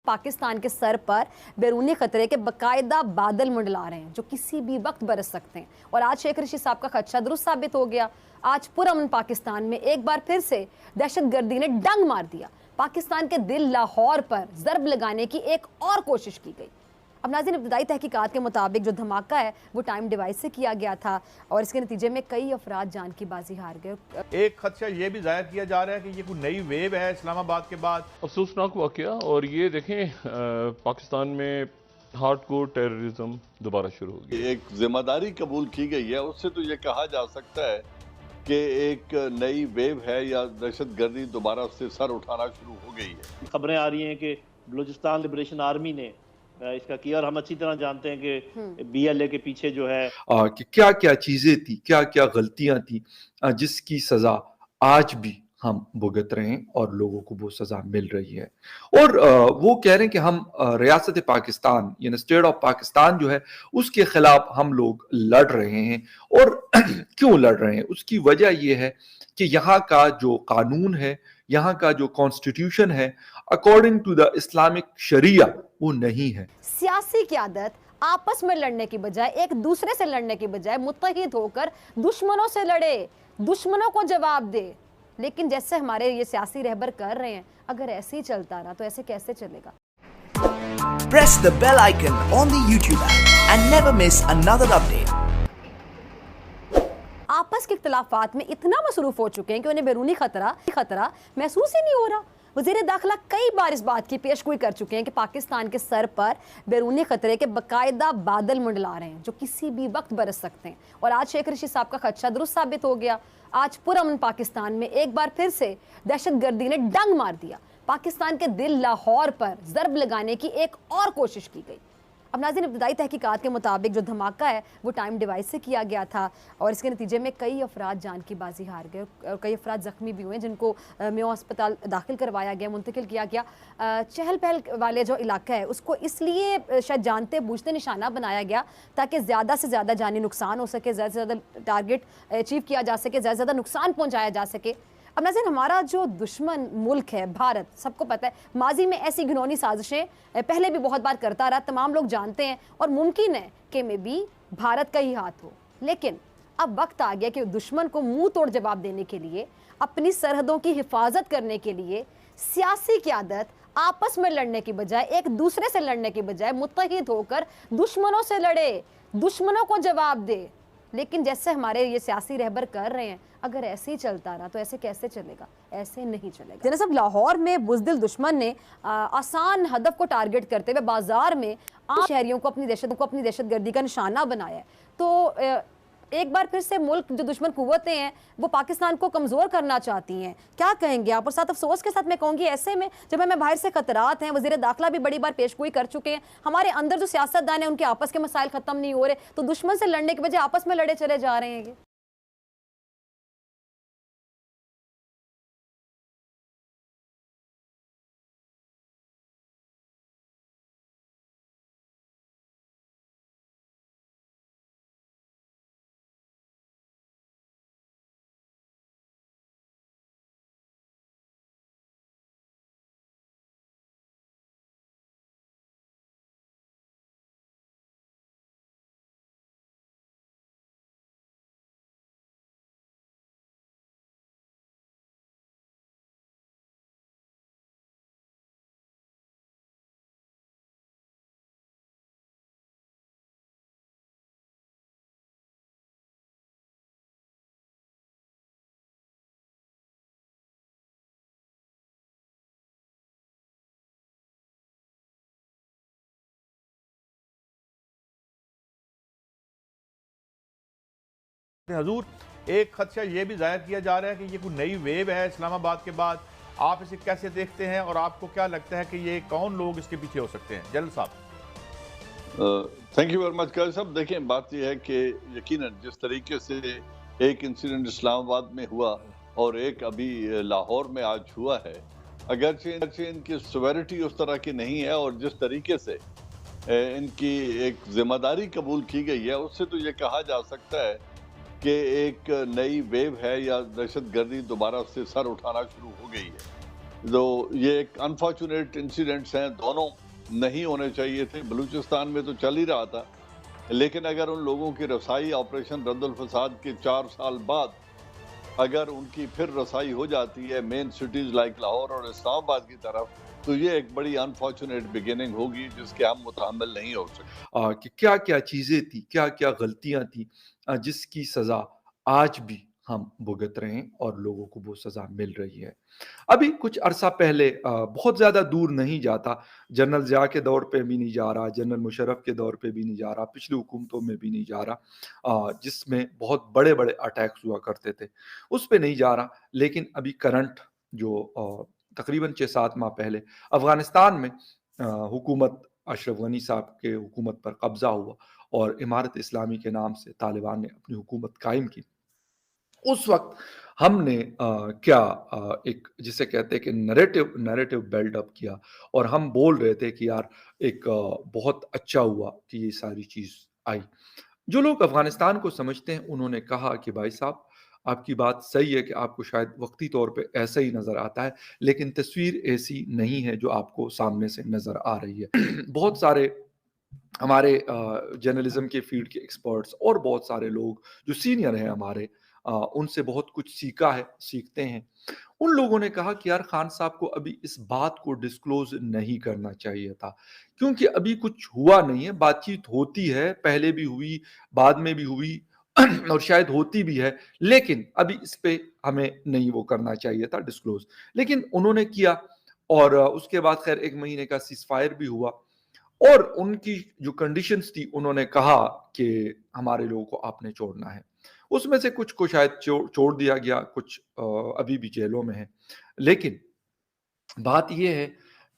पाकिस्तान के सर पर बैरूनी खतरे के बाकायदा बादल मंडला रहे हैं जो किसी भी वक्त बरस सकते हैं। और आज शेख रशीद साहब का खदशा दुरुस्त साबित हो गया। आज पुरअमन पाकिस्तान में एक बार फिर से दहशतगर्दी ने डंग मार दिया। पाकिस्तान के दिल लाहौर पर ज़रब लगाने की एक और कोशिश की गई। अब नाज़रीन, इब्तदाई तहकीकात के मुताबिक जो धमाका है वो टाइम डिवाइस से किया गया था और इसके नतीजे में कई अफराद जान की बाजी हार गए। एक खदशा ये भी जाहिर किया जा रहा है कि ये कोई नई वेव है इस्लामाबाद के बाद। अफसोसनाक वाक़या। और ये देखें, पाकिस्तान में हार्डकोर टेररिज्म दोबारा शुरू हो गई। एक जिम्मेदारी कबूल की गई है, उससे तो ये कहा जा सकता है कि एक नई वेव है या दहशतगर्दी दोबारा से सर उठाना शुरू हो गई है। खबरें आ रही हैं कि बलूचिस्तान लिबरेशन आर्मी ने इसका किया, और हम अच्छी तरह जानते हैं कि BLA के पीछे जो है कि क्या क्या चीजें थी, क्या क्या गलतियां थी जिसकी सजा आज भी हम भुगत रहे हैं और लोगों को वो सजा मिल रही है। और वो कह रहे हैं कि हम रियासत पाकिस्तान यानी स्टेट ऑफ पाकिस्तान जो है उसके खिलाफ हम लोग लड़ रहे हैं। और क्यों लड़ रहे हैं, उसकी वजह ये है कि यहाँ का जो कानून है, यहाँ का जो कॉन्स्टिट्यूशन है, अकॉर्डिंग टू द इस्लामिक शरिया वो नहीं है। सियासी क़यादत आपस में लड़ने की बजाय, एक दूसरे से लड़ने की बजाय मुत्तहिद होकर दुश्मनों से लड़े, दुश्मनों को जवाब दे। लेकिन जैसे हमारे ये सियासी रहबर कर रहे हैं, अगर ऐसे ही चलता रहा तो ऐसे कैसे चलेगा। Press the bell icon on the YouTube app and never miss another update. आपस के इख्तिलाफात में इतना मसरूफ हो चुके हैं कि उन्हें बैरूनी खतरा महसूस ही नहीं हो रहा। वज़ीर दाखिला कई बार इस बात की पेशगोई कर चुके हैं कि पाकिस्तान के सर पर बैरूनी खतरे के बाकायदा बादल मंडला रहे हैं जो किसी भी वक्त बरस सकते हैं। और आज शेख रशीद साहब का खदशा दुरुस्त साबित हो गया। आज पुरअमन पाकिस्तान में एक बार फिर से दहशतगर्दी ने डंग मार दिया। पाकिस्तान के दिल लाहौर पर ज़रब लगाने की एक और कोशिश की गई। अब नाज़रीन, इब्तदाई तहकीकात के मुताबिक जो धमाका है वो टाइम डिवाइस से किया गया था और इसके नतीजे में कई अफराद जान की बाजी हार गए और कई अफराद ज़ख्मी भी हुए जिनको मेयो अस्पताल दाखिल करवाया गया, मुंतकिल किया गया। चहल पहल वाले जो इलाका है उसको इसलिए शायद जानते बूझते निशाना बनाया गया ताकि ज़्यादा से ज़्यादा जानी नुकसान हो सके, ज़्यादा से ज़्यादा टारगेट अचीव किया जा सके, ज़्यादा से ज़्यादा नुकसान पहुँचाया जा सके। अब नाज़रीन, हमारा जो दुश्मन मुल्क है भारत, सबको पता है माजी में ऐसी घिनौनी साजिशें पहले भी बहुत बार करता रहा, तमाम लोग जानते हैं और मुमकिन है कि में भी भारत का ही हाथ हो। लेकिन अब वक्त आ गया कि दुश्मन को मुंह तोड़ जवाब देने के लिए, अपनी सरहदों की हिफाजत करने के लिए सियासी क़यादत आपस में लड़ने की बजाय, एक दूसरे से लड़ने की बजाय मुत्तहिद होकर दुश्मनों से लड़े, दुश्मनों को जवाब दे। लेकिन जैसे हमारे ये सियासी रहबर कर रहे हैं, अगर ऐसे ही चलता रहा तो ऐसे कैसे चलेगा, ऐसे नहीं चलेगा। जनाब, लाहौर में बुज़दिल दुश्मन ने आसान हदफ को टारगेट करते हुए बाजार में आम शहरियों को अपनी दहशतगर्दी का निशाना बनाया है। तो एक बार फिर से मुल्क जो दुश्मन कुव्वतें हैं वो पाकिस्तान को कमज़ोर करना चाहती हैं। क्या कहेंगे आप? और साथ अफसोस के साथ मैं कहूँगी, ऐसे में जब हमें बाहर से खतरात हैं, वज़ीर दाखिला भी बड़ी बार पेशगोई कर चुके हैं, हमारे अंदर जो सियासतदान हैं उनके आपस के मसाइल ख़त्म नहीं हो रहे, तो दुश्मन से लड़ने के बजाय आपस में लड़े चले जा रहे हैं। ये हजूर, एक खदशा ये भी जाहिर किया जा रहा है कि ये कोई नई वेव है इस्लामाबाद के बाद। आप इसे कैसे देखते हैं और आपको क्या लगता है कि ये कौन लोग इसके पीछे हो सकते हैं? जनरल साहब। थैंक यू वेरी मच काजी साहब। देखें, बात यह है कि यकीनन जिस तरीके से एक इंसिडेंट इस्लामाबाद में हुआ और एक अभी लाहौर में आज हुआ है, अगरचे इनकी सिवियरिटी उस तरह की नहीं है और जिस तरीके से इनकी एक जिम्मेदारी कबूल की गई है, उससे तो ये कहा जा सकता है कि एक नई वेव है या दहशतगर्दी दोबारा से सर उठाना शुरू हो गई है। تو یہ ایک انفارچونیٹ انسیڈنٹس ہیں، دونوں نہیں ہونے چاہیے تھے. بلوچستان میں تو چل ہی رہا تھا، لیکن اگر ان لوگوں کی رسائی آپریشن رد الفساد کے 4 سال بعد اگر ان کی پھر رسائی ہو جاتی ہے مین سٹیز لائک لاہور اور اسلام آباد کی طرف، تو یہ ایک بڑی انفارچونیٹ بگننگ ہوگی جس کے ہم متحمل نہیں ہو سکتے. کہ کیا کیا چیزیں تھی، کیا کیا غلطیاں تھیں جس کی سزا آج بھی ہم بھگت رہے ہیں اور لوگوں کو وہ سزا مل رہی ہے. ابھی کچھ عرصہ پہلے، بہت زیادہ دور نہیں جاتا، جنرل ضیاء کے دور پہ بھی نہیں جا رہا، جنرل مشرف کے دور پہ بھی نہیں جا رہا، پچھلی حکومتوں میں بھی نہیں جا رہا، جس میں بہت بڑے بڑے اٹیکس ہوا کرتے تھے، اس پہ نہیں جا رہا. لیکن ابھی کرنٹ جو تقریباً 6-7 ماہ پہلے افغانستان میں حکومت اشرف غنی صاحب کے حکومت پر قبضہ ہوا اور امارت اسلامی کے نام سے طالبان نے اپنی حکومت قائم کی. اس وقت ہم نے کیا ایک جسے کہتے ہیں کہ نیریٹو بیلڈ اپ کیا، اور ہم بول رہے تھے کہ یار ایک بہت اچھا ہوا کہ یہ ساری چیز آئی. جو لوگ افغانستان کو سمجھتے ہیں انہوں نے کہا کہ بھائی صاحب آپ کی بات صحیح ہے کہ آپ کو شاید وقتی طور پہ ایسا ہی نظر آتا ہے، لیکن تصویر ایسی نہیں ہے جو آپ کو سامنے سے نظر آ رہی ہے. بہت سارے ہمارے جرنلزم کے فیلڈ کے ایکسپرٹس اور بہت سارے لوگ جو سینئر ہیں ہمارے، ان سے بہت کچھ سیکھتے ہیں. ان لوگوں نے کہا کہ یار خان صاحب کو ابھی اس بات کو ڈسکلوز نہیں کرنا چاہیے تھا، کیونکہ ابھی کچھ ہوا نہیں ہے. بات چیت ہوتی ہے، پہلے بھی ہوئی، بعد میں بھی ہوئی اور شاید ہوتی بھی ہے، لیکن ابھی اس پہ ہمیں نہیں وہ کرنا چاہیے تھا ڈسکلوز. لیکن انہوں نے کیا، اور اس کے بعد خیر 1 مہینے کا سیز فائر بھی ہوا، اور ان کی جو کنڈیشنز تھی انہوں نے کہا کہ ہمارے لوگوں کو آپ نے چھوڑنا ہے. اس میں سے کچھ کو شاید چھوڑ دیا گیا، کچھ ابھی بھی جیلوں میں ہیں. لیکن بات یہ ہے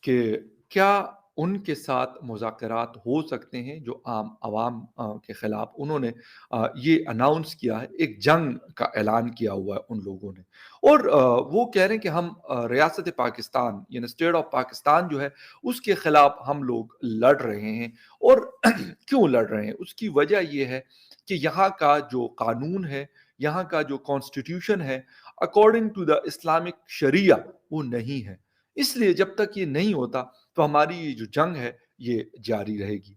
کہ کیا ان کے ساتھ مذاکرات ہو سکتے ہیں جو عام عوام کے خلاف انہوں نے یہ اناؤنس کیا ہے، ایک جنگ کا اعلان کیا ہوا ہے ان لوگوں نے، اور وہ کہہ رہے ہیں کہ ہم ریاست پاکستان یعنی اسٹیٹ آف پاکستان جو ہے اس کے خلاف ہم لوگ لڑ رہے ہیں. اور کیوں لڑ رہے ہیں؟ اس کی وجہ یہ ہے کہ یہاں کا جو قانون ہے، یہاں کا جو کانسٹیٹیوشن ہے اکارڈنگ ٹو دا اسلامک شریعہ وہ نہیں ہے. اس لیے جب تک یہ نہیں ہوتا تو ہماری یہ جو جنگ ہے یہ جاری رہے گی.